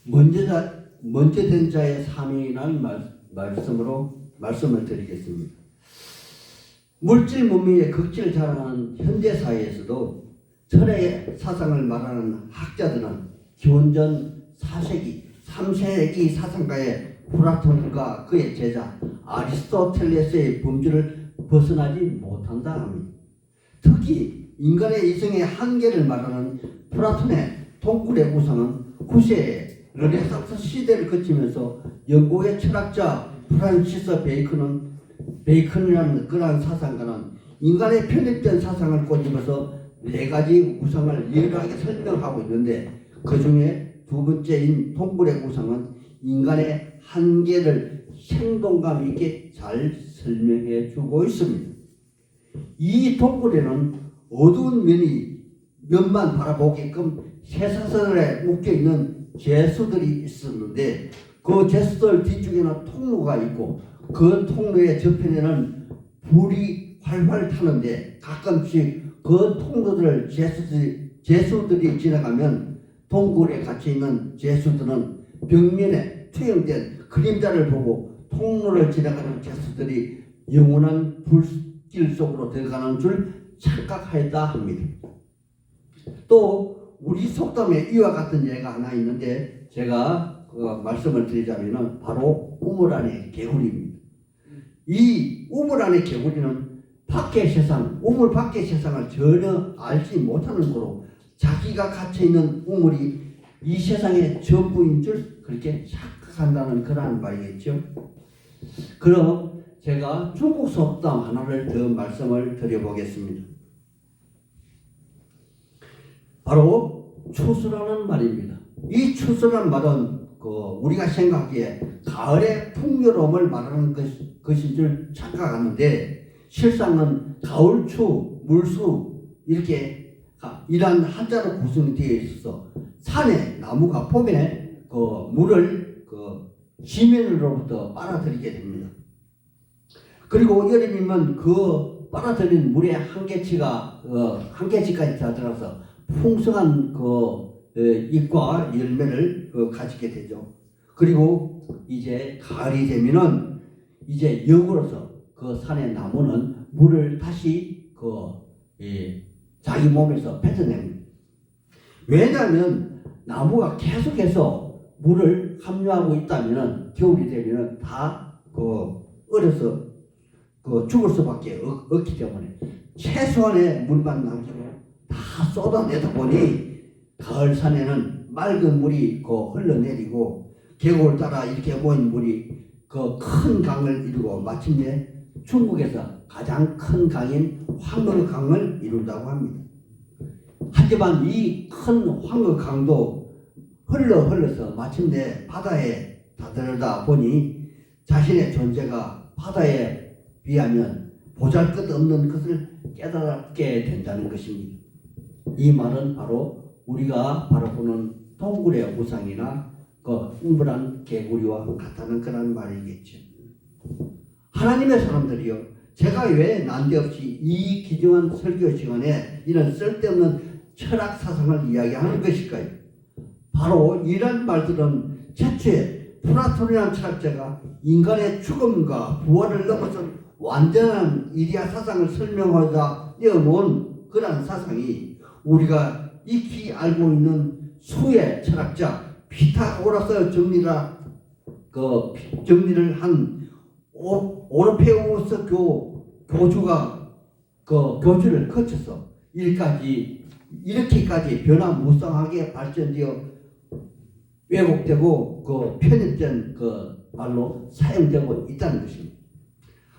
먼저 된 자의 삶이라는 말씀을 드리겠습니다. 물질 문명의 극치를 자랑하는 현대 사회에서도 철의 사상을 말하는 학자들은 기원전 4세기, 3세기 사상가의 플라톤과 그의 제자 아리스토텔레스의 범주를 벗어나지 못한다 합니다. 특히 인간의 이성의 한계를 말하는 플라톤의 동굴의 우상은 9세에 르네상스 시대를 거치면서 영국의 철학자 프란시스 베이컨이라는 그러한 사상가는 인간의 편입된 사상을 꼬집어서 4가지 우상을 유일하게 설명하고 있는데, 그 중에 두 번째인 동굴의 우상은 인간의 한계를 생동감 있게 잘 설명해 주고 있습니다. 이 동굴에는 어두운 면만 바라보게끔 쇠사슬에 묶여있는 죄수들이 있었는데, 그 죄수들 뒤쪽에는 통로가 있고 그 통로의 저편에는 불이 활활 타는데, 가끔씩 그 통로들을 죄수들이 지나가면 동굴에 갇혀있는 죄수들은 벽면에 투영된 그림자를 보고 통로를 지나가는 죄수들이 영원한 불길 속으로 들어가는 줄 착각하였다 합니다. 또 우리 속담에 이와 같은 예가 하나 있는데, 제가 말씀을 드리자면 바로 우물 안의 개구리입니다. 이 우물 안의 개구리는 밖의 세상, 우물 밖의 세상을 전혀 알지 못하는 거로 자기가 갇혀있는 우물이 이 세상의 전부인 줄 그렇게 착각한다는 그러한 말이겠죠. 그럼 제가 중국 속담 하나를 더 말씀을 드려보겠습니다. 바로 추수라는 말입니다. 이 추수라는 말은 우리가 생각하기에 가을의 풍요로움을 말하는 것인 줄 착각하는데, 실상은 가을추, 물수 이렇게 이런 한자로 구성이 되어 있어서 산에 나무가 봄에 물을 지면으로부터 빨아들이게 됩니다. 그리고 여름이면 그 빨아들인 물의 한계치까지 다들어서 풍성한 잎과 열매를 가지게 되죠. 그리고 이제 가을이 되면은 이제 역으로서 그 산의 나무는 물을 다시 자기 몸에서 뱉어냅니다. 왜냐하면 나무가 계속해서 물을 함유하고 있다면 겨울이 되면 다 얼어서 죽을 수밖에 없기 때문에 최소한의 물만 남기고 다 쏟아내다 보니 가을 산에는 맑은 물이 흘러내리고 계곡을 따라 이렇게 모인 물이 큰 강을 이루고 마침내 중국에서 가장 큰 강인 황허강을 이룬다고 합니다. 하지만 이 큰 황허강도 흘러서 마침내 바다에 다다르다 보니 자신의 존재가 바다에 비하면 보잘것없는 것을 깨닫게 된다는 것입니다. 이 말은 바로 우리가 바로 보는 동굴의 우상이나 우물안 개구리와 같다는 그런 말이겠죠. 하나님의 사람들이요, 제가 왜 난데없이 이 귀중한 설교 시간에 이런 쓸데없는 철학 사상을 이야기하는 것일까요? 바로 이런 말들은 최초에 플라톤이라는 철학자가 인간의 죽음과 부활을 넘어선 완전한 이데아 사상을 설명하자 내어놓은 그런 사상이 우리가 익히 알고 있는 수의 철학자 피타고라스 정리를 한 오르페우스 교주가 교주를 거쳐서 이렇게까지 변화무쌍하게 발전되어 왜곡되고 편입된 말로 사용되고 있다는 것입니다.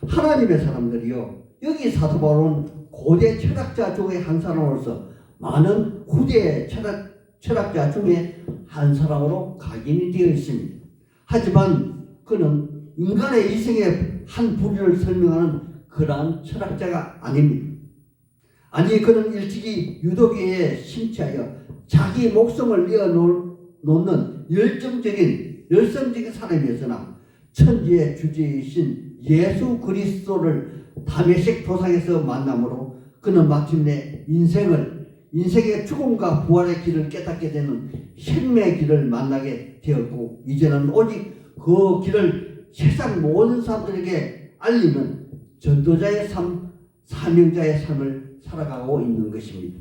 하나님의 사람들이요, 여기 사도 바울은 고대 철학자 중에 한 사람으로서 많은 후대 철학자 중에 한 사람으로 각인이 되어 있습니다. 하지만 그는 인간의 이성의 한 부류를 설명하는 그러한 철학자가 아닙니다. 아니, 그는 일찍이 유도교에 심취하여 자기 목숨을 내어놓는 열성적인 사람이었으나 천지의 주제이신 예수 그리스도를 다메섹 도상에서 만남으로 그는 마침내 인생을 인생의 죽음과 부활의 길을 깨닫게 되는 생명의 길을 만나게 되었고, 이제는 오직 그 길을 세상 모든 사람들에게 알리는 전도자의 삶, 사명자의 삶을 살아가고 있는 것입니다.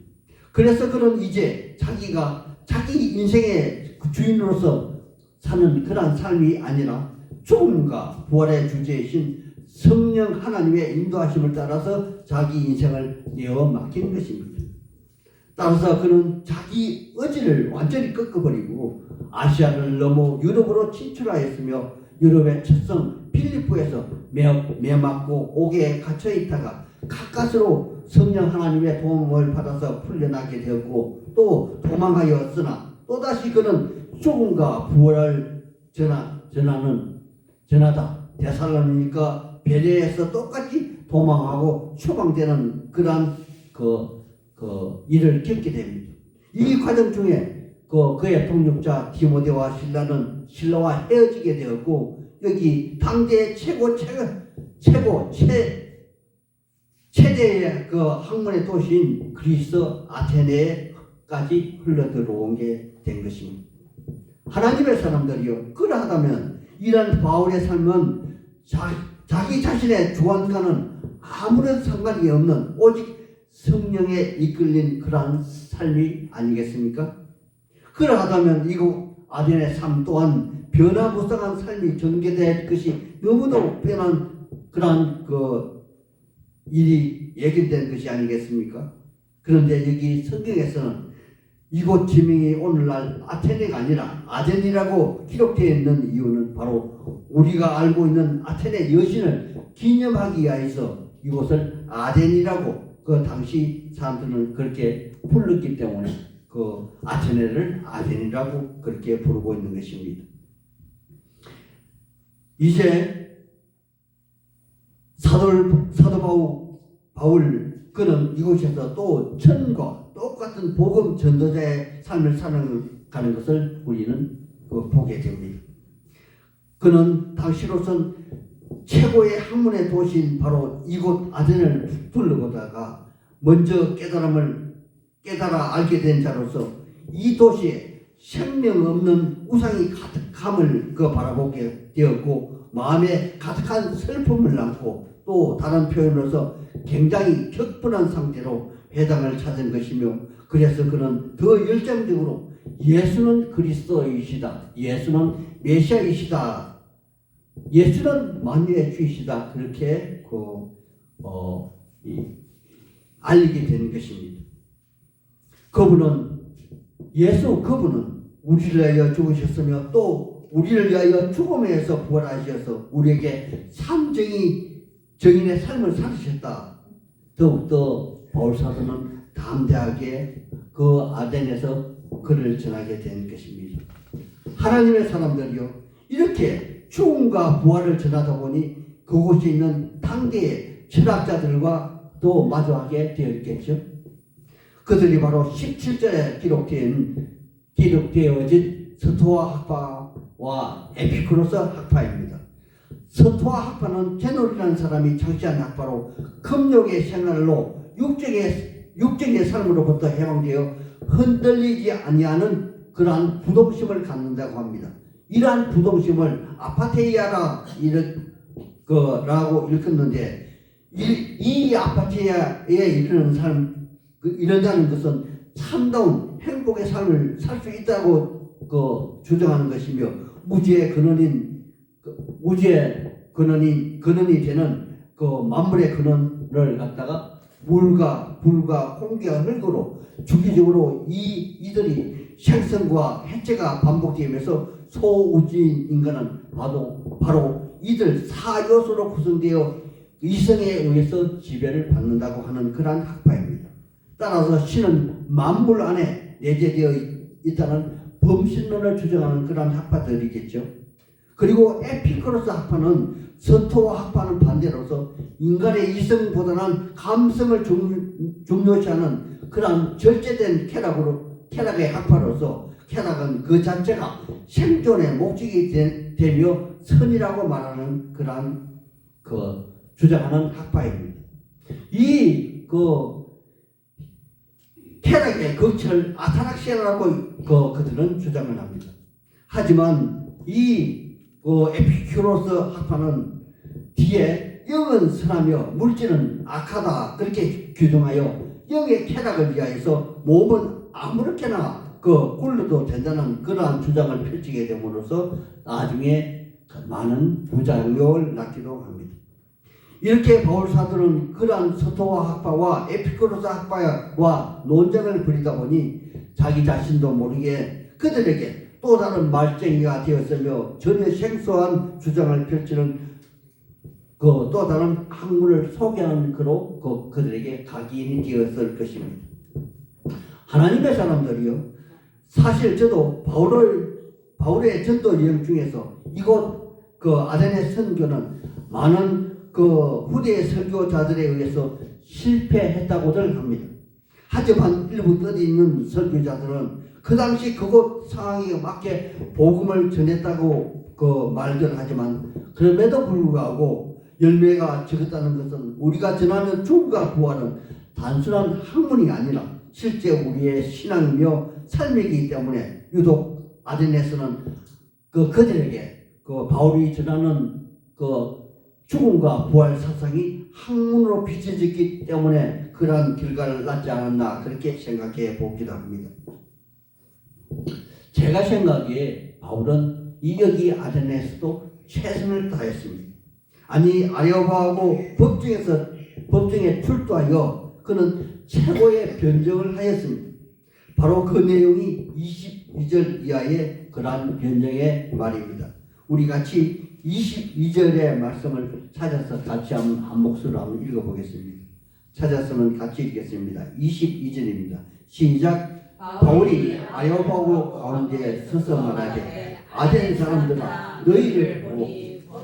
그래서 그는 이제 자기가 자기 인생의 주인으로서 사는 그러한 삶이 아니라 죽음과 부활의 주제이신 성령 하나님의 인도하심을 따라서 자기 인생을 내어 맡긴 것입니다. 따라서 그는 자기 의지를 완전히 꺾어버리고 아시아를 넘어 유럽으로 진출하였으며 유럽의 첫성 필리포에서 매맞고 옥에 갇혀 있다가 가까스로 성령 하나님의 도움을 받아서 풀려나게 되었고, 또 도망하였으나 또다시 그는 죽음과 부활을 전하다 데살로니가 베레에서 똑같이 도망하고 추방되는 그러한 일을 겪게 됩니다. 이 과정 중에 그의 동력자 디모데와 신라와 헤어지게 되었고, 여기 당대의 최대의 그 학문의 도시인 그리스 아테네까지 흘러들어온 게 된 것입니다. 하나님의 사람들이요, 그러하다면 이런 바울의 삶은 자기 자신의 주관과는 아무런 상관이 없는 오직 성령에 이끌린 그러한 삶이 아니겠습니까? 그러하다면 이곳 아덴의 삶 또한 변화무쌍한 삶이 전개될 것이 너무도 뻔한 그러한 일이 예견된 것이 아니겠습니까? 그런데 여기 성경에서는 이곳 지명이 오늘날 아테네가 아니라 아덴이라고 기록되어 있는 이유는 바로 우리가 알고 있는 아테네 여신을 기념하기 위해서 이곳을 아덴이라고 그 당시 사람들은 그렇게 불렀기 때문에 그 아테네를 아덴이라고 그렇게 부르고 있는 것입니다. 이제 사도 바울 그는 이곳에서 또 전과 똑같은 복음 전도자의 삶을 살아가는 것을 우리는 보게 됩니다. 그는 당시로선 최고의 학문의 도시인 바로 이곳 아덴을 둘러보다가 먼저 깨달아 알게 된 자로서 이 도시에 생명 없는 우상이 가득함을 바라보게 되었고, 마음에 가득한 슬픔을 안고 또 다른 표현으로서 굉장히 격분한 상태로 회당을 찾은 것이며, 그래서 그는 더 열정적으로 예수는 그리스도이시다, 예수는 메시아이시다, 예수는 만유의 주이시다, 그렇게 알리게 되는 것입니다. 그분은 우리를 위하여 죽으셨으며 또 우리를 위하여 죽음에서 부활하셔서 우리에게 정인의 삶을 살으셨다. 더욱더 바울 사도는 담대하게 그 아덴에서 글을 전하게 된 것입니다. 하나님의 사람들이요, 이렇게 죽음과 부활을 전하다 보니 그곳에 있는 당대의 철학자들과 또 마주하게 되었겠죠. 그들이 바로 17절에 기록되어진 스토아 학파와 에피쿠로스 학파입니다. 스토아 학파는 제놀이라는 사람이 창시한 학파로 금욕의 생활로 육적의 삶으로부터 해방되어 흔들리지 아니하는 그러한 부동심을 갖는다고 합니다. 이러한 부동심을 아파테이아라고 일컫는데, 이 아파테이아에 이른다는 것은 참다운 행복의 삶을 살 수 있다고 주장하는 것이며, 우주의 근원이 되는 만물의 근원을 갖다가 물과 불과 공기와 흙으로 주기적으로 이들이 생성과 해체가 반복되면서 소우주인 인간은 바로 이들 4요소로 구성되어 이성에 의해서 지배를 받는다고 하는 그러한 학파입니다. 따라서 신은 만물 안에 내재되어 있다는 범신론을 주장하는 그러한 학파들이겠죠. 그리고 에피쿠로스 학파는 스토아 학파는 반대로서 인간의 이성보다는 감성을 중요시하는 그러한 절제된 쾌락의 학파로서, 쾌락은 그 자체가 생존의 목적이 되며 선이라고 말하는 그러한 주장하는 학파입니다. 이 쾌락의 극치를 아타락시아라고 그들은 주장을 합니다. 하지만 이 에피큐로스 학파는 뒤에 영은 선하며 물질은 악하다 그렇게 규정하여 영의 쾌락을 위하여서 몸은 아무렇게나 굴러도 된다는 그러한 주장을 펼치게 됨으로써 나중에 많은 부작용을 낳기도 합니다. 이렇게 바울 사도는 그러한 스토아 학파와 에피쿠로스 학파와 논쟁을 벌이다 보니 자기 자신도 모르게 그들에게 또 다른 말쟁이가 되었으며 전혀 생소한 주장을 펼치는 또 다른 학문을 소개하는 그로 그들에게 각인이 되었을 것입니다. 하나님의 사람들이요, 사실 저도 바울의 전도 여행 중에서 이곳 아테네 선교는 많은 후대의 설교자들에 의해서 실패했다고들 합니다. 하지만 일부 뜻이 있는 설교자들은 그 당시 그곳 상황에 맞게 복음을 전했다고 말들 하지만 그럼에도 불구하고 열매가 적었다는 것은 우리가 전하는 죽음과 부활은 단순한 학문이 아니라 실제 우리의 신앙이며 삶이기 때문에 유독 아테네에서는 그들에게 바울이 전하는 죽음과 부활 사상이 학문으로 비춰졌기 때문에 그러한 결과를 낳지 않았나 그렇게 생각해 보기도 합니다. 제가 생각에 바울은 여기 아테네에서도 최선을 다했습니다. 아니 아레오파하고 법정에 출두하여 그는 최고의 변정을 하였습니다. 바로 그 내용이 22절 이하의 그러한 변정의 말입니다. 우리 같이 22절의 말씀을 찾아서 같이 한 목소리로 한번 읽어보겠습니다. 찾아서는 같이 읽겠습니다. 22절입니다. 시작. 바울이 아레오파고 가운데 서서 말하되 아테네 사람들아 너희를 보고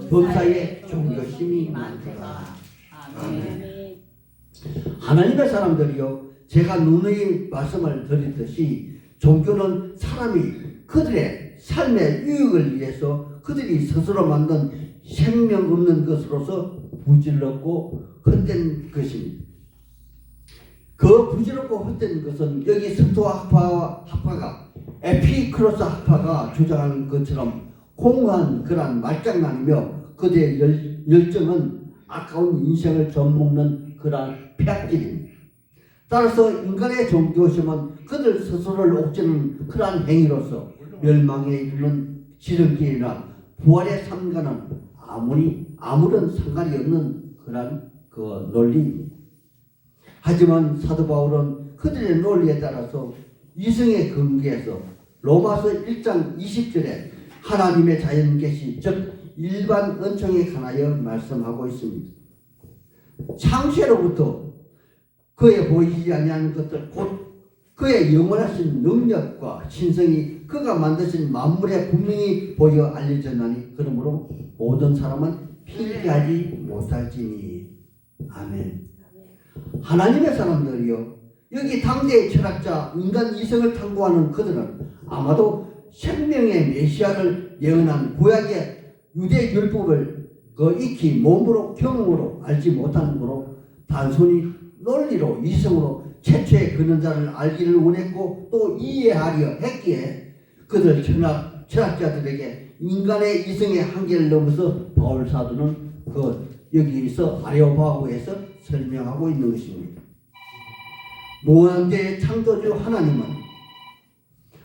범사에 종교심이 많더라. 아멘. 하나님의 사람들이요, 제가 누누이 말씀을 드렸듯이 종교는 사람이 그들의 삶의 유익을 위해서 그들이 스스로 만든 생명 없는 것으로서 부질없고 헛된 것입니다. 그 부질없고 헛된 것은 여기 스토아 학파가 에피크로스 학파가 주장하는 것처럼 공허한 그러한 말장난이며 그들의 열정은 아까운 인생을 젖먹는 그러한 폐악질입니다. 따라서 인간의 종교심은 그들 스스로를 옥죄는 그러한 행위로서 멸망에 이르는 지름길이나 부활의 삶과는 아무런 상관이 없는 그러한 논리입니다. 하지만 사도 바울은 그들의 논리에 따라서 이성의 근거에서 로마서 1장 20절에 하나님의 자연계시 즉 일반 은총에 관하여 말씀하고 있습니다. 창세로부터 그의 보이지 아니하는 것들 곧 그의 영원하신 능력과 신성이 그가 만드신 만물에 분명히 보여 알려졌나니 그러므로 모든 사람은 필기하지 못할지니. 아멘. 하나님의 사람들이요, 여기 당대의 철학자 인간 이성을 탐구하는 그들은 아마도 생명의 메시아를 예언한 구약의 유대 율법을 익히 몸으로 경험으로 알지 못한 거로 단순히 논리로 이성으로 최초의 근원자를 알기를 원했고 또 이해하려 했기에 그들 철학자들에게 인간의 이성의 한계를 넘어서 바울 사도는 여기서 아레오파고에서 설명하고 있는 것입니다. 무한대의 창조주 하나님은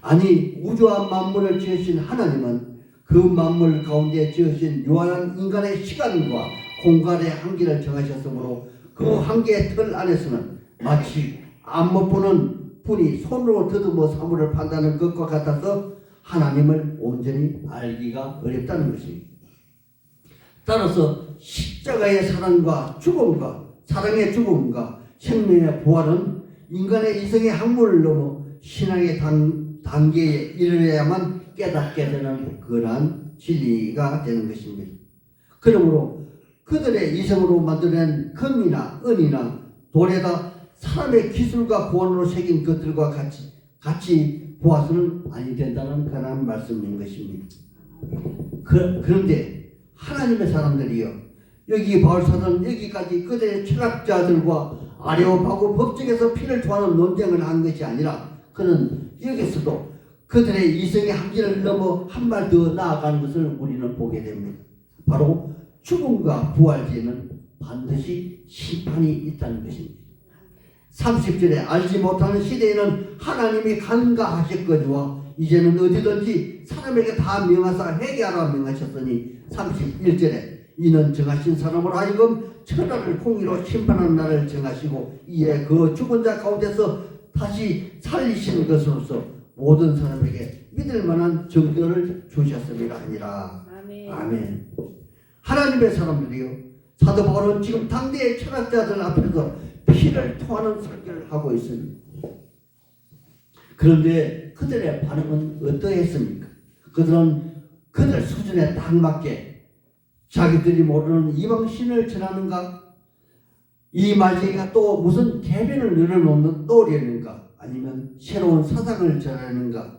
아니 우주와 만물을 지으신 하나님은 그 만물 가운데 지으신 유한한 인간의 시간과 공간의 한계를 정하셨으므로 그 한계의 틀 안에서는 마치 안 못 보는 분이 손으로 더듬어 사물을 판다는 것과 같아서 하나님을 온전히 알기가 어렵다는 것입니다. 따라서 십자가의 사랑과 죽음과 사랑의 죽음과 생명의 부활은 인간의 이성의 학문을 넘어 신앙의 단계에 이르러야만 깨닫게 되는 그러한 진리가 되는 것입니다. 그러므로 그들의 이성으로 만들어낸 금이나 은이나 돌에다 사람의 기술과 고안으로 새긴 것들과 같이 보아서는 아니 된다는 그런 말씀인 것입니다. 그런데 하나님의 사람들이요, 여기 바울 사도는 여기까지 그들의 철학자들과 아레오파고 법정에서 피를 토하는 논쟁을 한 것이 아니라 그는 여기서도 그들의 이성의 한계를 넘어 한 발 더 나아가는 것을 우리는 보게 됩니다. 바로 죽음과 부활 뒤에는 반드시 심판이 있다는 것입니다. 30절에 알지 못하는 시대에는 하나님이 간과하셨거니와 이제는 어디든지 사람에게 다 명하사 회개하라 명하셨으니 31절에 이는 정하신 사람으로 하여금 천하를 공의로 심판하는 날을 정하시고 이에 그 죽은 자 가운데서 다시 살리시는 것으로서 모든 사람에게 믿을 만한 증거를 주셨음이라 하니라. 아멘. 아멘. 하나님의 사람들이요, 사도 바울은 지금 당대의 철학자들 앞에서 피를 토하는 설교를 하고 있습니다. 그런데 그들의 반응은 어떠했습니까? 그들은 그들 수준에 딱 맞게 자기들이 모르는 이방신을 전하는가? 이 말쟁이가 또 무슨 개변을 늘어놓으려는가? 아니면 새로운 사상을 전하는가?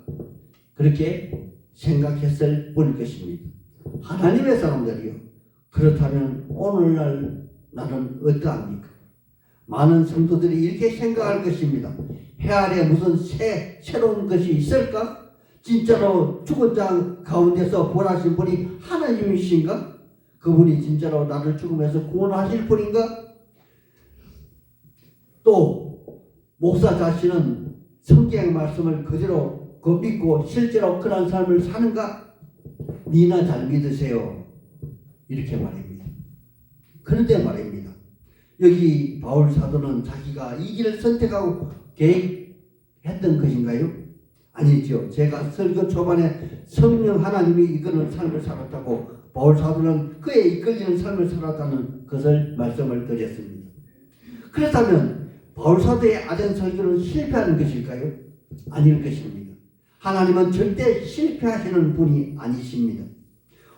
그렇게 생각했을 뿐일 것입니다. 하나님의 사람들이요, 그렇다면 오늘날 나는 어떠합니까? 많은 성도들이 이렇게 생각할 것입니다. 해 아래 무슨 새로운 것이 있을까? 진짜로 죽은 자 가운데서 부활하신 분이 하나님이신가? 그분이 진짜로 나를 죽음에서 구원하실 분인가? 또 목사 자신은 성경 말씀을 그대로 믿고 실제로 그런 삶을 사는가? 니나 잘 믿으세요. 이렇게 말입니다. 그런데 말입니다. 여기 바울 사도는 자기가 이 길을 선택하고 계획했던 것인가요? 아니죠. 제가 설교 초반에 성령 하나님이 이끄는 삶을 살았다고 바울 사도는 그의 이끌리는 삶을 살았다는 것을 말씀을 드렸습니다. 그렇다면 바울 사도의 아된 설교는 실패하는 것일까요? 아닐 것입니다. 하나님은 절대 실패하시는 분이 아니십니다.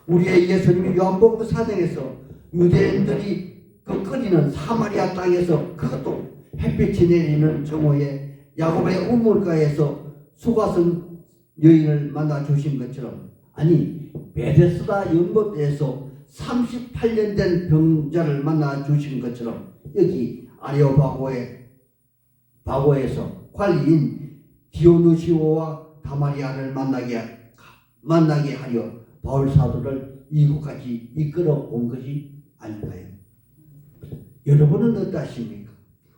우리의 예수님이 요한복음 4장에서 유대인들이 그 끓이는 사마리아 땅에서 그것도 햇빛이 내리는 정오에 야곱의 우물가에서 수가성 여인을 만나 주신 것처럼, 아니 베데스다 연못에서 38년 된 병자를 만나 주신 것처럼 여기 아레오바고에서 관리인 디오누시오와 다마리아를 만나게 하려 바울 사도를 이곳까지 이끌어 온 것이 아닌가요? 여러분은 어떠십니까?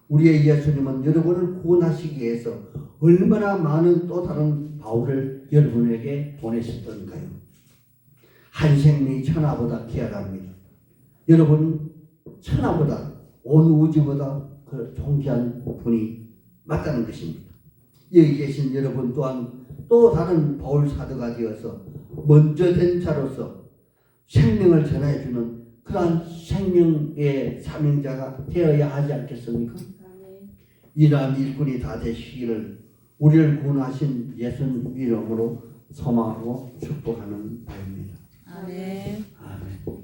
우리의 예수님은 여러분을 구원하시기 위해서 얼마나 많은 또 다른 바울을 여러분에게 보내셨던가요? 한 생명이 천하보다 귀하답니다. 여러분 천하보다 온 우주보다 그 존귀한 분이 맞다는 것입니다. 여기 계신 여러분 또한 또 다른 바울 사도가 되어서 먼저 된 자로서 생명을 전해주는 그러한 생명의 사명자가 되어야 하지 않겠습니까? 이러한 일꾼이 다 되시기를 우리를 구원하신 예수님 이름으로 소망하고 축복하는 바입니다. 아멘. 아멘.